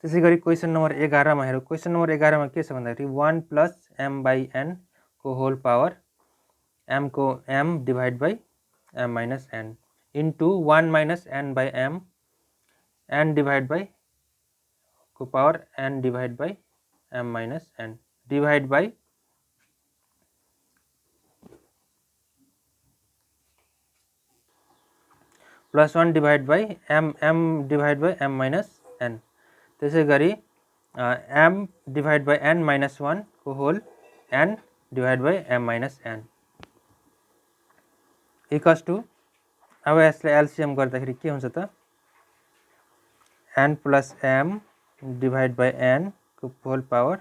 त्यसैगरी question number 11 मा हेरौँ। क्वेशन नम्बर 11 मा के छ भन्दाखेरि 1 + m/n को होल पावर m को m divide by m minus n into 1 minus n/m n divide by को power n divide by m minus n divide by +1 divide by m divide by m minus n। त्यसैगरी m divide by n minus 1 को whole n divide by m minus n equals to, अब यसलाई LCM गर्दाखेरि के हुन्छ त n plus m divide by n को whole power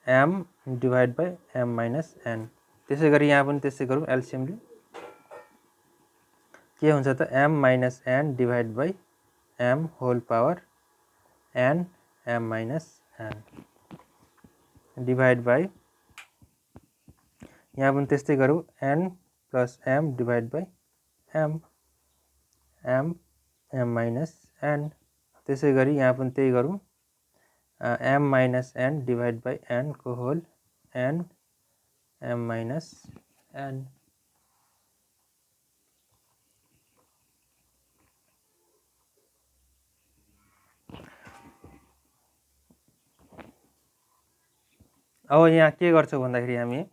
m divide by m minus n। त्यसैगरी यहाँ पनि त्यसै गरौँ एलसीएमले के हुन्छ त m minus n divide by m whole power n m minus n divide by यहाँ पनि त्यस्तै गरौँ n plus m divide by m m minus n। त्यसै गरी यहाँ पनि त्यही गरौँ m minus n divide by n को whole n m minus n। अब यहाँ के गर्छौँ भन्दाखेरि हामी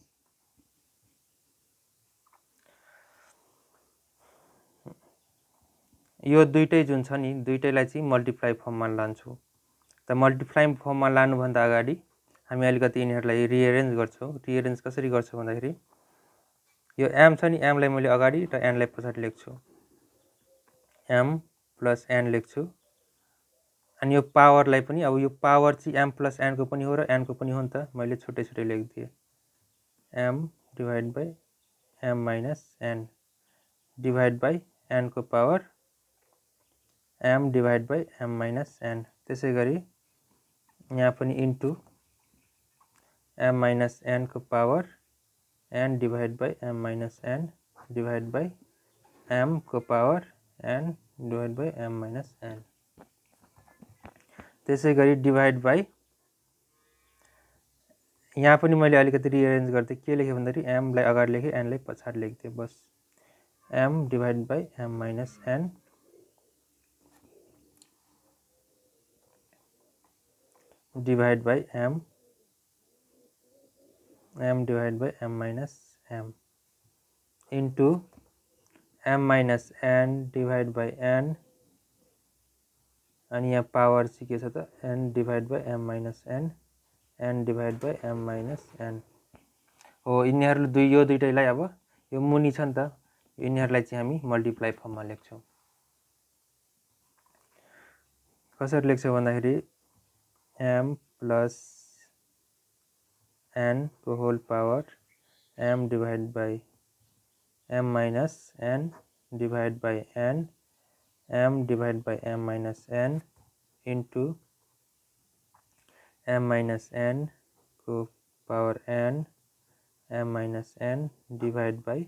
यो दुईटै जुन छ नि दुईटैलाई चाहिँ मल्टिप्लाई फर्ममा लान्छौँ। त मल्टिप्लाई फर्ममा लानुभन्दा अगाडि हामी अलिकति यिनीहरूलाई रिएरेन्ज गर्छौँ। रिएरेन्ज कसरी गर्छौँ भन्दाखेरि यो m छ नि m लाई मैले अगाडि र n लाई पछाडि लेख्छु, m प्लस n लेख्छु। अनि यो पावरलाई पनि, अब यो पावर चाहिँ m प्लस n को पनि हो र n को पनि हो नि त, मैले छुट्टै छुट्टै लेखिदिएँ m divide by m minus n divide by n को power m divide by m minus n। त्यसै गरी यहाँ पनि इन्टु m माइनस n को power n divide by m minus n divide by m को power n divide by m minus n। त्यसै गरी divide by यहाँ पनि मैले अलिकति रिएरेन्ज गर्दै के लेखेँ भन्दाखेरि m लाई अगाडि लेखेँ n लाई पछाडि लेखिदिएँ, बस m divide by m minus n divide by m divide by m minus m into m minus n divide by n अनि यहाँ पावर चाहिँ के छ त n divide by m minus n divide by m minus n हो। यिनीहरू यो दुईटैलाई अब यो मुनि छ नि त, यिनीहरूलाई चाहिँ हामी मल्टिप्लाई फर्ममा लेख्छौँ। कसरी लेख्छौँ भन्दाखेरि m प्लस n को whole power m divide by m minus n divide by n m divide by m minus n into m minus n को power n m minus n divide by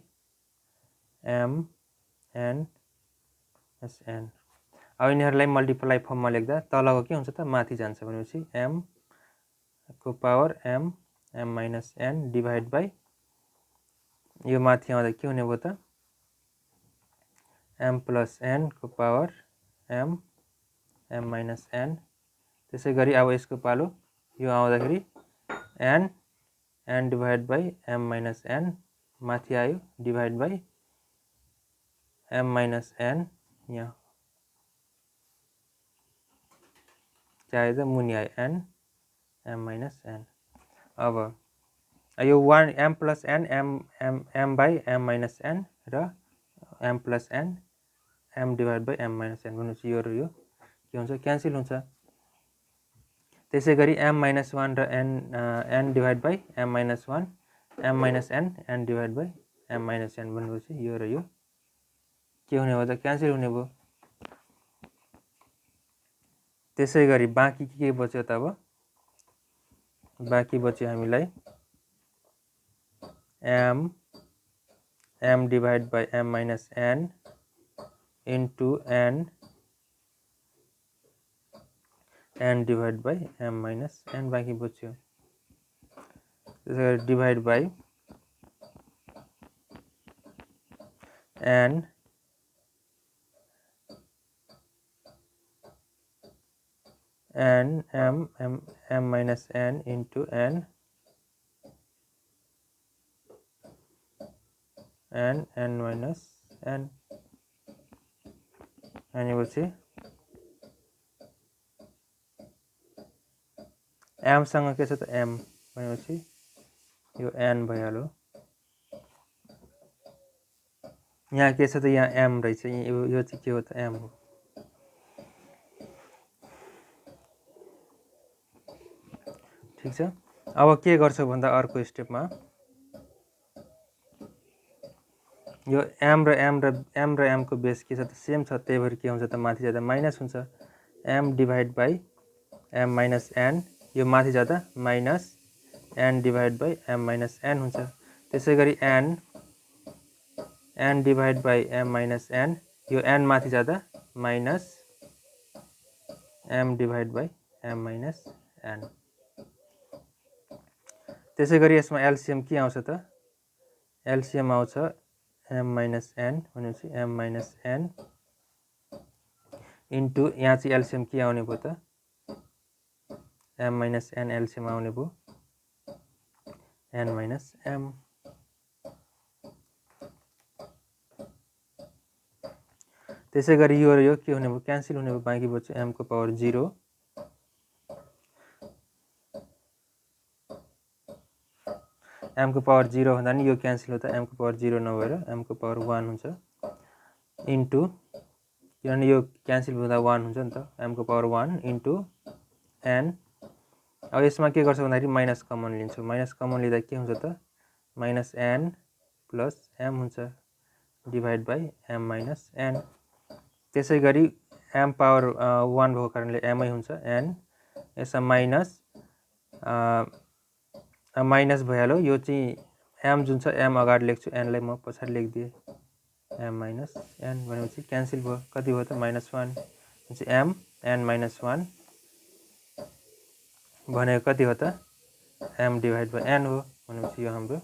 m n plus n। अब यिनीहरूलाई multiply फर्ममा लेख्दा तलको के हुन्छ त माथि जान्छ भनेपछि m को power m m minus n divide by यो माथि आउँदा के हुने भयो त m प्लस n को power m m minus n। त्यसै गरी अब यसको पालो यो आउँदाखेरि n divide by m minus n माथि आयो divide by m minus n यहाँ चाहे त मुनि आयो n m माइनस n। अब यो 1 m plus n m by m minus n र m plus n m divide by m minus n भनेपछि यो र यो के हुन्छ क्यान्सल हुन्छ। त्यसै गरी m माइनस 1 र n divide by m minus 1 m minus n divide by m minus n भनेपछि यो र यो के हुने भयो त क्यान्सल हुने भयो। त्यसै गरी बाँकी के बच्यो त अब बाँकी बच्यो हामीलाई m divide by m minus n into n n divide by m minus n बाँकी बच्यो। त्यसै गरी divide by n m minus n into n minus n भनेपछि m सँग के छ त m भनेपछि यो n भइहाल्यो। यहाँ के छ त यहाँ m रहेछ, यो चाहिँ के हो त m हो। ठीक छ। अब के गर्छौ भन्दा अर्को स्टेपमा यो m र m को बेस के छ त सेम छ, त्यही भएर के हुन्छ त माथि जाँदा माइनस हुन्छ। m divide by m minus n, यो माथि जाँदा minus n divide by m minus n हुन्छ। त्यसै गरी n divide by m minus n, यो n माथि जाँदा minus m divide by m minus n। त्यसै गरी यसमा एलसीएम के आउँछ त, एलसीएम आउँछ m माइनस n भनेपछि m माइनस n इन्टु यहाँ चाहिँ एलसीएम के आउने भयो त m माइनस n एलसीएम आउने भयो n माइनस m। त्यसै गरी यो र यो के हुने भयो, क्यान्सल हुने भयो, बाँकी बच्यो m को पावर 0 m को पावर 0 हुँदा नि यो क्यान्सल हुँदा m को पावर 0 नभएर m को पावर 1 हुन्छ इन्टु, किनभने यो क्यान्सल हुँदा 1 हुन्छ नि त, m को पावर 1 इन्टु n। अब यसमा के गर्छ भन्दाखेरि माइनस कमन लिन्छौँ। माइनस कमन लिँदा के हुन्छ त माइनस n प्लस m हुन्छ divide by m minus n। त्यसै गरी m पावर 1 भएको कारणले m हुन्छ n, यसमा माइनस माइनस भइहाल्यो। यो चाहिँ m जुन छ m अगाडि लेख्छु, n लाई म पछाडि लेखिदिएँ m माइनस n भनेपछि क्यान्सल भयो, कति भयो त माइनस 1 भनेपछि m n माइनस 1 भनेको कति हो त m डिभाइड बाई n हो भनेपछि यो हाम्रो